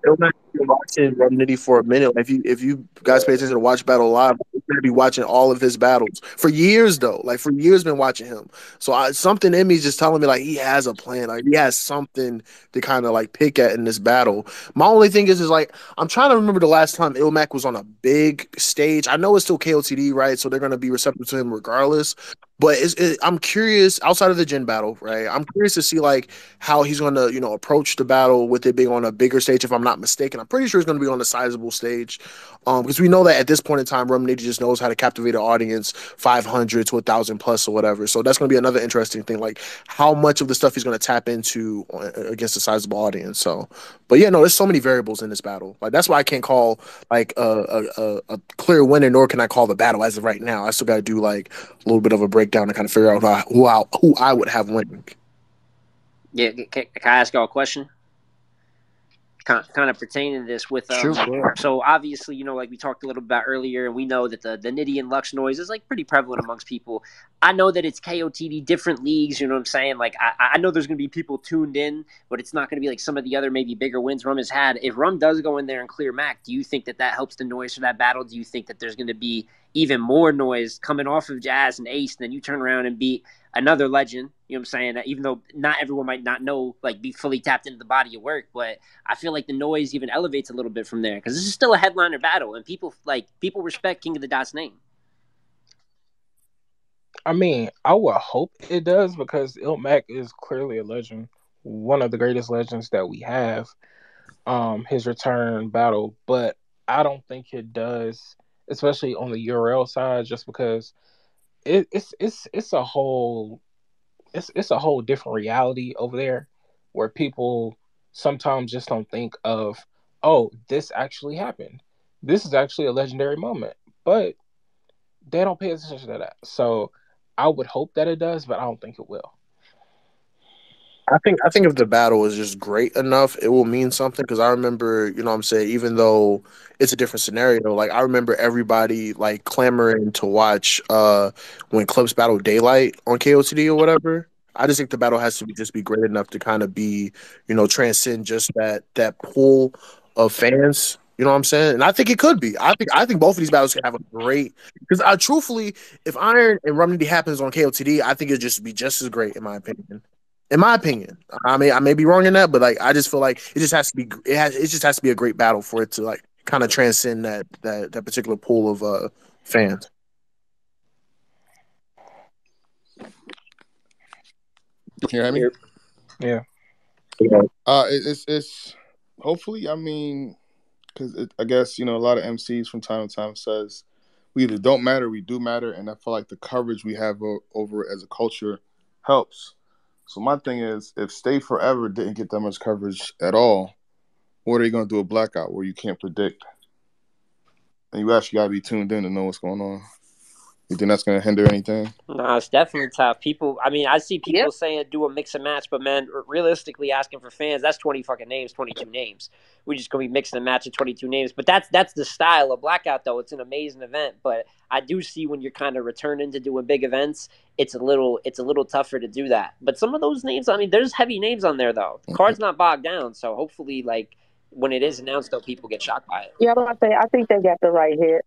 Ilmac been watching Rum Nitty for a minute. If you guys pay attention to Watch Battle Live, you're gonna be watching all of his battles for years though. Like for years, been watching him. So something in me is just telling me like he has a plan. Like he has something to kind of like pick at in this battle. My only thing is like I'm trying to remember the last time Ilmac was on a big stage. I know it's still KOTD, right? So they're gonna be receptive to him regardless. But I'm curious outside of the Gen battle, right? I'm curious to see like how he's going to approach the battle with it being on a bigger stage. If I'm not mistaken, I'm pretty sure it's going to be on a sizable stage, because we know that at this point in time, Rum Nitty just knows how to captivate an audience, 500 to 1,000 plus or whatever. So that's going to be another interesting thing, like how much of the stuff he's going to tap into against a sizable audience. So, but yeah, no, there's so many variables in this battle. Like that's why I can't call like a clear winner, nor can I call the battle as of right now. I still got to do like a little bit of a breakdown to kind of figure out who I would have winning. Yeah, can I ask y'all a question? Kind of pertaining to this with Shoot, bro. so obviously like we talked a little bit about earlier, and we know that the Nitty and Lux noise is like pretty prevalent amongst people. I know that it's KOTD, different leagues, you know what I'm saying? Like I know there's gonna be people tuned in, but it's not gonna be like some of the other maybe bigger wins Rum has had. If Rum does go in there and clear Mac, do you think that helps the noise for that battle? Do you think that there's gonna be even more noise coming off of Jazz and Ace, and then you turn around and beat another legend, you know what I'm saying? That even though not everyone might not know, like be fully tapped into the body of work, but I feel like the noise even elevates a little bit from there because this is still a headliner battle, and people respect King of the Dot's name. I mean, I would hope it does because Ilmac is clearly a legend, one of the greatest legends that we have. His return battle, but I don't think it does, especially on the URL side, just because it's a whole it's a whole different reality over there where people sometimes just don't think of, oh, this actually happened. This is actually a legendary moment, but they don't pay attention to that. So I would hope that it does, but I don't think it will. I think if the battle is just great enough, it will mean something. Because I remember, what I'm saying, even though it's a different scenario, like I remember everybody like clamoring to watch when Clips battle Daylight on KOTD or whatever. I just think the battle has to just be great enough to kind of be, transcend just that pool of fans. You know what I'm saying? And I think it could be. I think both of these battles can have a great, because truthfully, if Iron and Rumney happens on KOTD, I think it'd just be just as great in my opinion. In my opinion, I may be wrong in that, but like I just feel like it just has to be it just has to be a great battle for it to like kind of transcend that particular pool of fans. Can you hear me? Yeah. Yeah. It's hopefully. I mean, because I guess a lot of MCs from time to time says we either don't matter, we do matter, and I feel like the coverage we have over it as a culture helps. So my thing is, if Stay Forever didn't get that much coverage at all, what are you going to do a blackout where you can't predict? And you actually got to be tuned in to know what's going on. You think that's going to hinder anything? No, it's definitely tough. People, I mean, I see Yep. people saying do a mix and match, but man, realistically asking for fans, that's 20 fucking names, 22 names. We're just gonna be mixing and matching 22 names. But that's the style of Blackout, though. It's an amazing event, but I do see when you're kind of returning to doing big events, it's a little tougher to do that. But some of those names, I mean, there's heavy names on there though. The card's not bogged down, so hopefully, like when it is announced, though, people get shocked by it. Yeah, but I think they got the right head.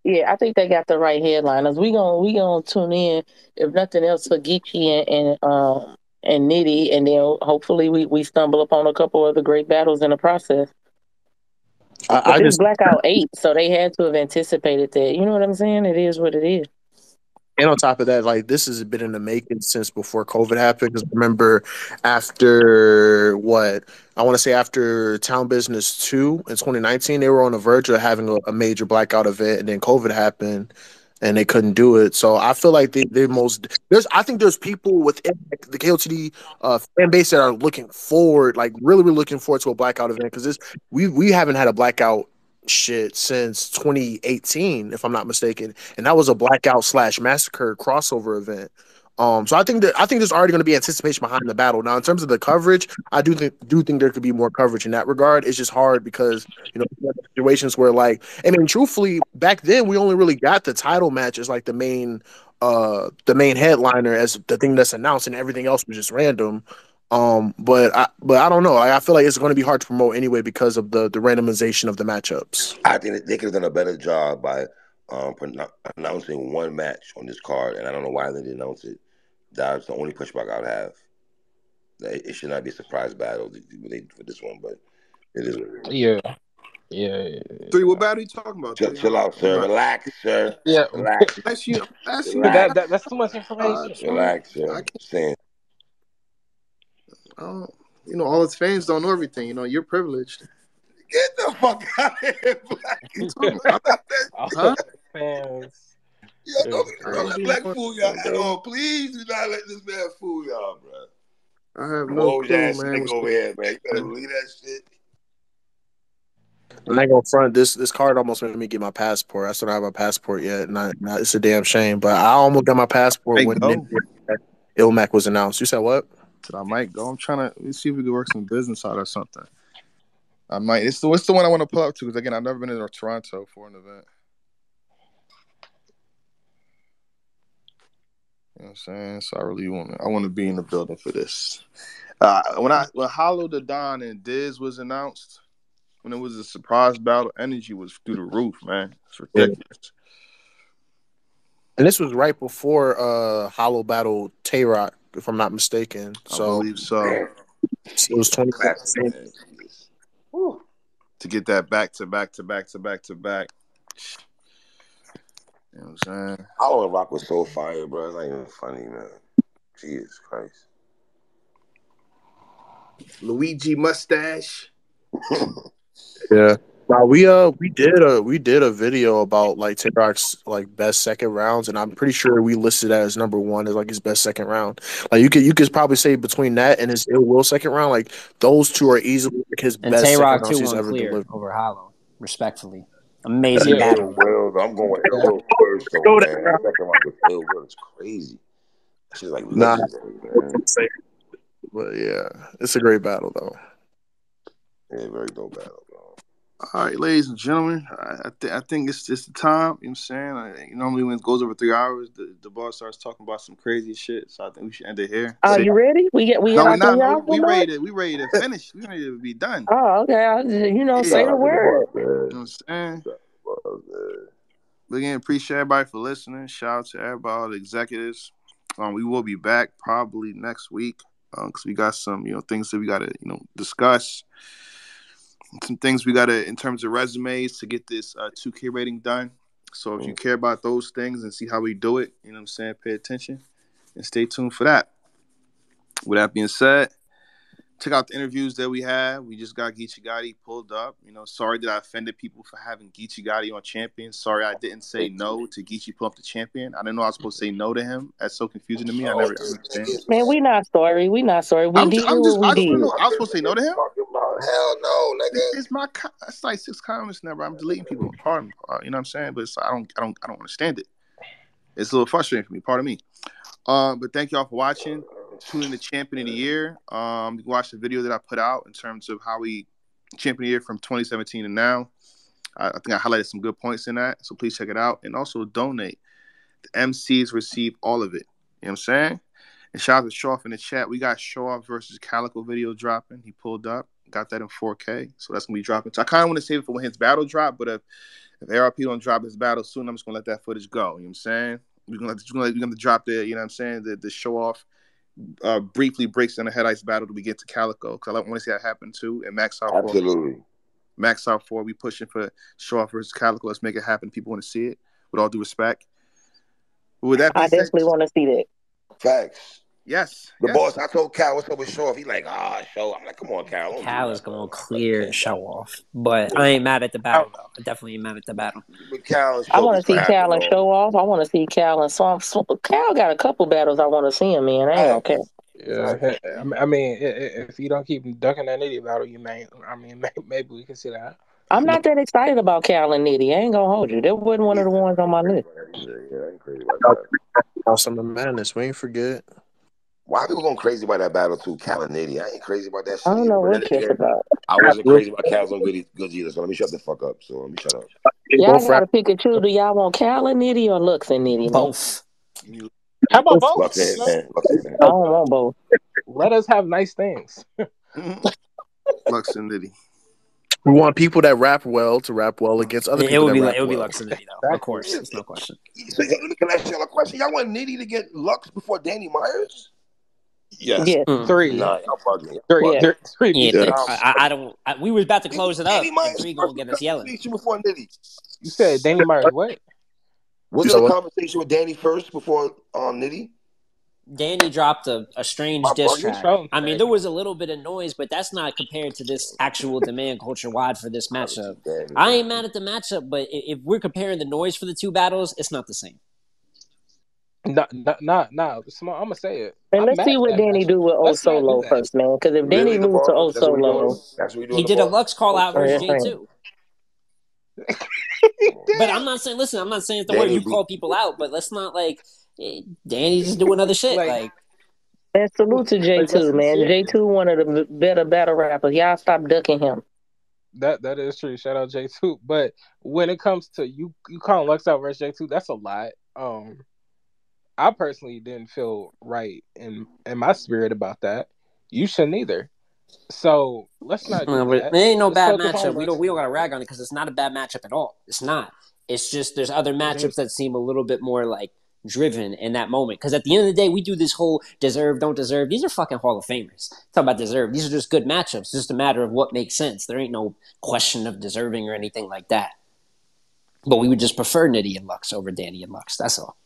Yeah, I think they got the right headliners. We gonna tune in if nothing else for Geechee and Nitty, and then hopefully we stumble upon a couple of the great battles in the process. But I this just Blackout 8, so they had to have anticipated that. You know what I'm saying? It is what it is. And on top of that, like this has been in the making since before COVID happened. Because remember, after what I want to say after Town Business 2 in 2019, they were on the verge of having a major blackout event, and then COVID happened, and they couldn't do it. So I feel like they most I think there's people within like, the KOTD fan base that are looking forward, like really looking forward to a blackout event because this we haven't had a blackout shit since 2018, if I'm not mistaken, and that was a blackout slash massacre crossover event. So I think there's already going to be anticipation behind the battle. Now, in terms of the coverage, I do think there could be more coverage in that regard. It's just hard because situations where like I mean, truthfully, back then we only really got the title match as like the main headliner as the thing that's announced, and everything else was just random. But I don't know. I feel like it's going to be hard to promote anyway because of the randomization of the matchups. I think that they could have done a better job by announcing one match on this card, and I don't know why they didn't announce it. That's the only pushback I would have. It should not be a surprise battle for this one, but it is what it is. Yeah. Three, what battle are you talking about? Chill out, sir. Relax, sir. Yeah. Relax. Ask you, Relax. That's too much information. Relax, I sir. can't. Saying, All his fans don't know everything. You're privileged. get the fuck out of here, Black. You talking about? All Huh? fans. Yo, It's don't let crazy. Black fool y'all at all. Please do not let this man fool y'all, bro. I have no Whoa, clue, ass man. nigga over here, man. You better believe that shit. I'm not gonna front this card almost made me get my passport. I still don't have my passport yet, and it's a damn shame. But I almost got my passport Might when go. Ilmac was announced. You said what? I might go. I'm trying to see if we can work some business out or something. I might. It's the one I want to pull up to because again, I've never been to Toronto for an event. You know what I'm saying? So I want to be in the building for this. When Hollow the Don and Diz was announced, when it was a surprise battle, energy was through the roof, man. It's Yeah. ridiculous. And this was right before Hollow Battle Tay Rock, if I'm not mistaken. I So believe so. it was Classic, 2017. man. Jesus. To get that back to back to back to back to back. You know what I'm saying? Hollow and Rock was so fire, bro. It's not even funny, man. Jesus Christ. Luigi mustache. Yeah. Now we did a video about like Tay Rock's like best second rounds, and I'm pretty sure we listed that as number one as like his best second round. Like you could probably say between that and his Ill Will second round, like those two are easily like his And best Tay second Rock rounds 2 he's won ever clear delivered. over Hollow, respectfully. I Amazing said Yeah. Ill battle. Will. I'm going Ill Will first, though, Go man. there. That second round with Ill Will is crazy. That shit's like Nah, legendary, man. but yeah, it's a great battle though. Yeah, very dope battle, bro. All right, ladies and gentlemen, I think it's the time. You know what I'm saying? Normally when it goes over 3 hours, the boss starts talking about some crazy shit. So I think we should end it here. Are you ready? We No, get we're our not. 3 hour mark. We ready to finish. We ready to be done. Oh, okay. Say Shout the out to the word. boss, man. You know what I'm saying? Shout out to the boss, man. But again, appreciate everybody for listening. Shout out to everybody, all the executives. We will be back probably next week because we got some things that we got to discuss. Some things we got to in terms of resumes to get this 2K rating done. So if you care about those things and see how we do it, you know what I'm saying, pay attention and stay tuned for that. With that being said, Check out the interviews that we had. We just got Geechee Gotti pulled up. Sorry that I offended people for having Geechee Gotti on champion. Sorry I didn't say no to Geechee pull up the champion. I didn't know I was supposed to say no to him. That's so confusing to me. I Oh, never understand. Man, we not sorry. We not sorry. We did what we I just want to did. know. I was supposed to say no to him. Talking about hell no, nigga. It's my. That's like 6 comments now. Bro. I'm deleting people. Pardon. You know what I'm saying? But I don't understand it. It's a little frustrating for me. Pardon me. But thank y'all for watching. Tuning the champion of the year. You can watch the video that I put out in terms of how we champion of the year from 2017 and now. I think I highlighted some good points in that, so please check it out. And also donate. The MCs receive all of it. You know what I'm saying? And shout out to Show Off in the chat. We got Show Off versus Calico video dropping. He pulled up, got that in 4K, so that's gonna be dropping. So I kind of want to save it for when his battle drop, but if ARP don't drop his battle soon, I'm just gonna let that footage go. You know what I'm saying? We're gonna drop the, you know what I'm saying, the Show Off briefly breaks down the Head Ice battle till we get to Calico, because I want to see that happen too. And Max Out 4. Absolutely. Max Out 4, we pushing for Show Off versus Calico. Let's make it happen. People want to see it, with all due respect. But with that being I said, definitely want to see that. Facts. yes. The boss, I told Cal, what's up with Show Off? He like, show. I'm like, come on, Cal. Don't Cal do is that, going to bro. clear Show Off. But I ain't mad at the battle, though. I definitely ain't mad at the battle. But Cal and I Show want is to see gonna happen, Cal and though. Show Off. I want to see Cal and Swamp. Cal got a couple battles I want to see him in. I ain't gonna care. Yeah, I mean, if you don't keep ducking that nitty battle, you may. I mean, maybe we can see that. I'm not that excited about Cal and Nitty. I ain't gonna hold you. That wasn't one of the ones on my list. Yeah, I ain't crazy about that. Awesome Madness. We ain't forget. Why people going crazy about that battle too? Cal and Nitty. I ain't crazy about that I shit don't either. know But what then that's again, about. I wasn't crazy about Cal's on goods either. So let me shut the fuck up. So let me shut up. Y'all Both rap. gotta pick and choose. Do y'all want Cal and Nitty or Lux and Nitty, man? Both. How about both? Lux and Hitman. Lux and Hitman. I don't want both. Let us have nice things. Lux and Nitty. We want people that rap well to rap well against other It people would that be rap it would be well. Lux and Nitty, though. Of course, there's no question. So let me ask y'all a question. Y'all want Nitty to get Lux before Danny Myers? Yes. Yeah. Three. Nah, y'all bugging. Yeah. Three. Yeah, Yeah. I don't. We was about to close it up, Danny and Myers 3 first gonna get us yelling. conversation before Nitty. You said Danny Myers. What? Was it a conversation with Danny first before Nitty? Danny dropped a strange My diss bugging? track. I mean, there was a little bit of noise, but that's not compared to this actual demand culture wide for this matchup. I ain't mad at the matchup, but if we're comparing the noise for the two battles, it's not the same. No. I'm gonna say it. And I'm let's mad see at what that Danny matchup. do with O Let's not do Solo that. first, man. Because if Danny Really, the lose to boss? O That's what we doing? Solo, That's what we doing. He the did a boss? Lux call out versus yeah, J2. But I'm not saying. Listen, I'm not saying it's the word Danny you beat. call people out, but let's not Danny just doing other shit. Like, and salute to let's J2, be man. serious. J2 one of the better battle rappers. Y'all stop ducking him. That is true. Shout out J2. But when it comes to you calling Lux out versus J2, that's a lot. I personally didn't feel right in my spirit about that. You shouldn't either. So let's not do But that. it ain't no Let's bad focus on matchup. We Lux. don't gotta rag on it because it's not a bad matchup at all. It's not. It's just there's other matchups that seem a little bit more like driven in that moment. Because at the end of the day, we do this whole deserve, don't deserve. These are fucking Hall of Famers. Talk about deserve. These are just good matchups. It's just a matter of what makes sense. There ain't no question of deserving or anything like that. But we would just prefer Nitty and Lux over Danny and Lux. That's all.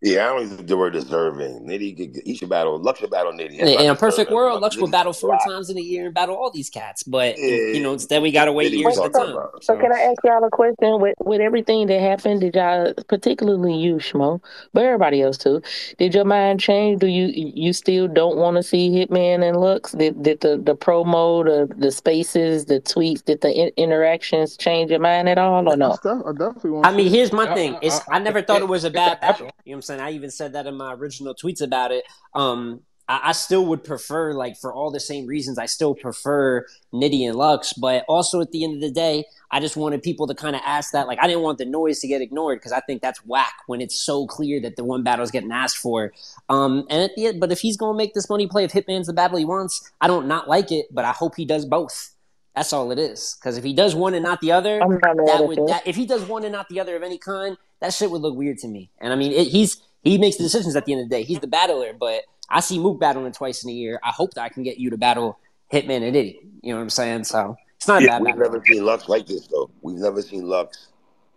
Yeah, I don't use the word deserving. He should battle. Lux should battle Nitty. That's In not a perfect deserving. world, Lux would Nitty's battle a 4 block. times in a year and battle all these cats. But Yeah, instead we gotta wait Nitty years we at a talking time. about. So can I ask y'all a question? With everything that happened, did y'all, particularly you, Schmo, but everybody else too, did your mind change? Do you still don't want to see Hitman and Lux? Did the promo, the spaces, the tweets, did the interactions change your mind at all or no? I definitely want I to mean, see it. here's my thing. I never thought it was a It's a bad battle. You know what I'm saying? I even said that in my original tweets about it. I still would prefer, like, for all the same reasons, I still prefer Nitty and Lux. But also at the end of the day, I just wanted people to kind of ask that. Like, I didn't want the noise to get ignored because I think that's whack when it's so clear that the one battle is getting asked for. And at the end, but if he's gonna make this money play, if Hitman's the battle he wants, I don't not like it, but I hope he does both. That's all it is. Because if he does one and not the other, I'm not mad at you. if he does one and not the other of any kind, that shit would look weird to me. And I mean, he makes the decisions at the end of the day. He's the battler, but I see Mook battling twice in a year. I hope that I can get you to battle Hitman and Diddy. You know what I'm saying? So it's not a bad We've battle. never seen Lux like this though. We've never seen Lux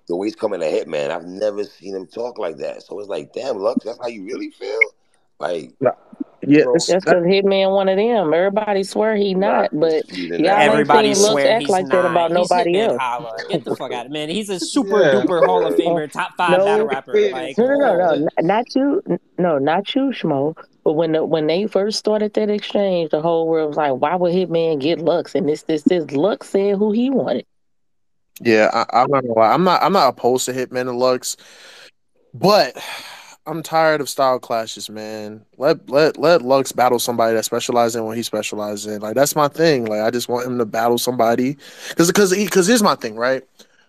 the way he's coming to Hitman. I've never seen him talk like that. So it's like, damn, Lux, that's how you really feel? Like, Yeah, bro. That's because Hitman one of them. Everybody swear he not, Not but disputing that. y'all ain't Everybody seen Lux swear act he's like that not. about He's nobody Hitman else. Holla. Get the fuck out of man. He's a super Yeah. duper Hall of Uh, Famer, top 5 battle no, rapper. Like, no, come no, no, on. no, That- not you. No, not you, Schmo. But when they first started that exchange, the whole world was like, "Why would Hitman get Lux?" And this Lux said who he wanted. yeah. I'm not gonna lie. I'm not opposed to Hitman and Lux, but I'm tired of style clashes, man. Let Lux battle somebody that specializes in what he specializes in. Like that's my thing. Like I just want him to battle somebody because here's my thing, right?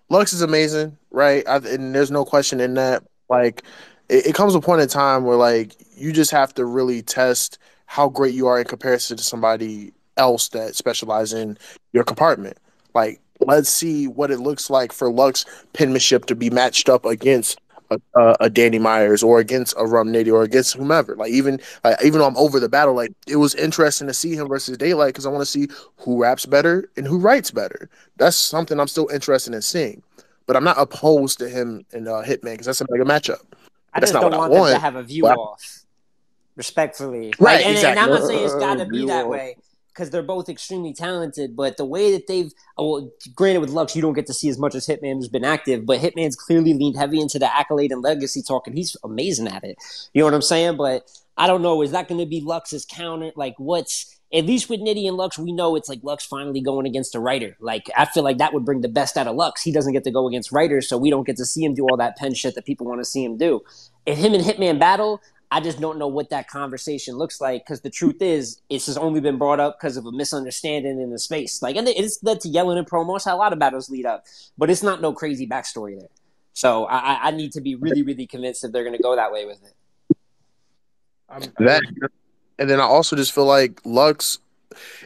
Lux is amazing, right? And there's no question in that. Like, it comes a point in time where like you just have to really test how great you are in comparison to somebody else that specializes in your compartment. Like, let's see what it looks like for Lux penmanship to be matched up against a Danny Myers or against a Rum Nitty or against whomever. Even though I'm over the battle, like it was interesting to see him versus Daylight because I want to see who raps better and who writes better. That's something I'm still interested in seeing. But I'm not opposed to him and Hitman because that's a mega matchup. I But that's just not what don't I want them to want. have a view But off. Respectfully. Like, right, and I'm exactly. not saying it's got to be View that off. way because they're both extremely talented, but the way that they've, well, granted with Lux, you don't get to see as much as Hitman who's been active, but Hitman's clearly leaned heavy into the accolade and legacy talk, and he's amazing at it. You know what I'm saying? But I don't know. Is that going to be Lux's counter? Like, at least with Nitty and Lux, we know it's like Lux finally going against a writer. Like, I feel like that would bring the best out of Lux. He doesn't get to go against writers, so we don't get to see him do all that pen shit that people want to see him do. If him and Hitman battle, I just don't know what that conversation looks like because the truth is, it's just only been brought up because of a misunderstanding in the space. Like, and it's led to yelling and promos. How a lot of battles lead up, but it's not no crazy backstory there. So I need to be really, really convinced if they're going to go that way with it. I'm That just and then I also just feel like Lux,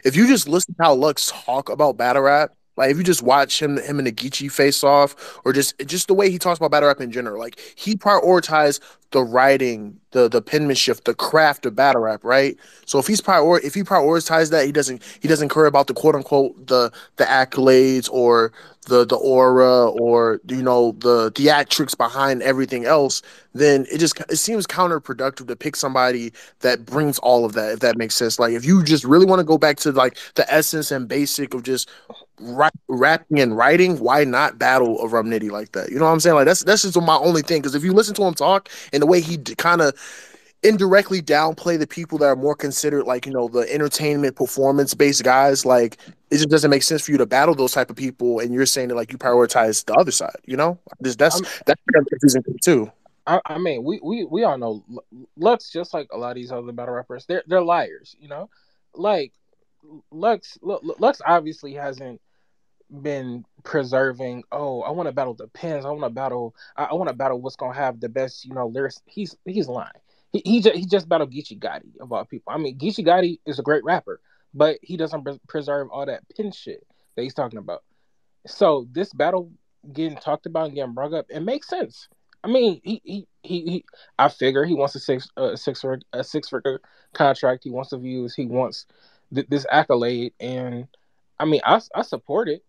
if you just listen to how Lux talk about battle rap, like if you just watch him and Nagichi face off, or just the way he talks about battle rap in general, like he prioritized the writing, the penmanship, the craft of battle rap, right? So if he prioritized that, he doesn't care about the quote unquote the accolades or the aura or the theatrics behind everything else, then it seems counterproductive to pick somebody that brings all of that, if that makes sense. Like if you just really want to go back to like the essence and basic of just rapping and writing, why not battle a Rum Nitty like that? You know what I'm saying? Like that's just my only thing. Because if you listen to him talk and the way he kind of indirectly downplay the people that are more considered like the entertainment performance based guys, like it just doesn't make sense for you to battle those type of people. And you're saying that like you prioritize the other side. That's I'm kind of confusing too. I mean, we all know Lux, just like a lot of these other battle rappers, they're liars, you know. Like Lux obviously hasn't been preserving. Oh, I want to battle the pins. I want to battle what's gonna have the best, lyrics. He's lying. He just battled Geechee Gotti of all people. I mean, Geechee Gotti is a great rapper, but he doesn't preserve all that pin shit that he's talking about. So this battle getting talked about and getting brought up, it makes sense. I mean, I figure he wants a six figure contract. He wants the views. He wants this accolade, and I mean, I support it.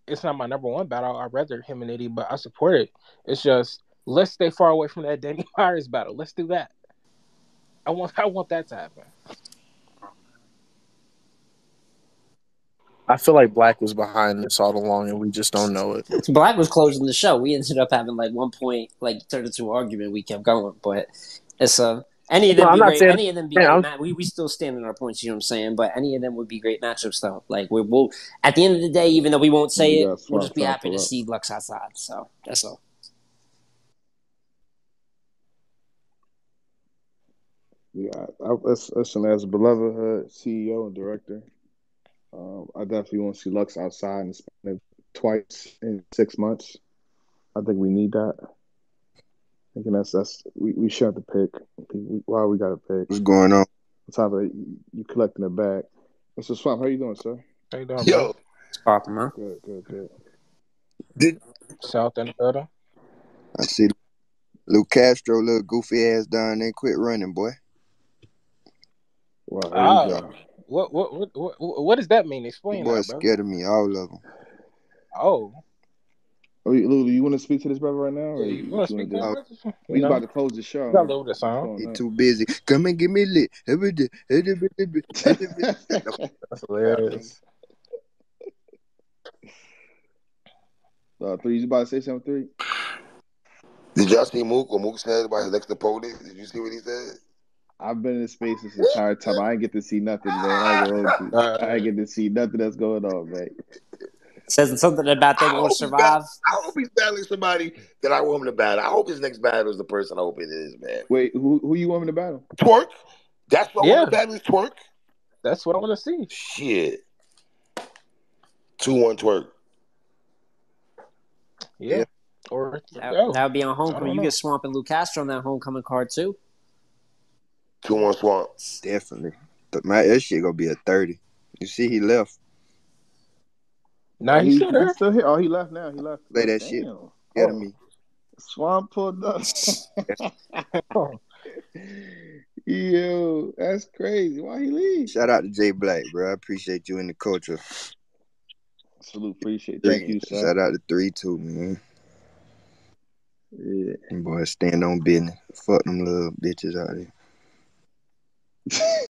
It's not my number one battle. I'd rather him and Eddie, but I support it. It's just let's stay far away from that Danny Myers battle. Let's do that. I want that to happen. I feel like Black was behind this all along, and we just don't know it. Black was closing the show. We ended up having like one point, like turned into an argument. We kept going, but it's any of No, them I'm be not great. saying. Any of them be Man, great. We still stand in our points. You know what I'm saying? But any of them would be great matchups, though. Like we'll at the end of the day, even though we won't We say it, got we'll just swapped be out happy to for see Lux. Lux outside. So that's all. Yeah, listen, as a beloved CEO and director, I definitely want to see Lux outside and spend it twice in 6 months. I think we need that. Thinking that's we should have to pick. Why we got to pick? What's going on? On top of it, you collecting it back. Mr. Swamp, how you doing, sir? How you doing, bro? Yo, It's popping, man. Good, good, good. did South in the building. I see Luke Castro, little goofy ass down there, quit running, boy. Well, here we Ah, go. what does that mean? The Explain boy that, brother. scared of me, all of them. Oh, Lulu, you want to speak to this brother right now, or Yeah, you want to you want speak to to just? him, Oh, brother? We You just about know, to close the you show. got a little bit of What's sound. going he on? too busy. Come and get me lit. That's hilarious. 3, you about to say something? 3. Did y'all see Mook? What Mook said about his next opponent? Did you see what he said? I've been in space this entire time. I ain't get to see nothing, man. I ain't gonna hold you. I ain't get to see nothing that's going on, man. Says something about they won't survive. I hope he's battling somebody that I want him to battle. I hope his next battle is the person I hope it is, man. Wait, who you want me to battle? Twerk? That's what I want Yeah, to battle is Twerk? that's what I want to see. Shit. 2-1 Twerk. Yeah, Yeah, or That would be on I homecoming. don't You know. get Swamp and Lou Castro on that homecoming card too. 2-1 Swamp. definitely. But that shit gonna be a 30. You see, he left. Nah, he's still He's there. still here. Oh, he left now. He left. Play that shit. Damn. Scared of Oh, me. Swamp pulled up. oh. Yo, that's crazy. Why he leave? Shout out to Jay Black, bro. I appreciate you in the culture. Salute, appreciate. Thank 3. you, sir. Shout out to 3 too, man. Yeah. Them boys stand on business. Fuck them little bitches out there.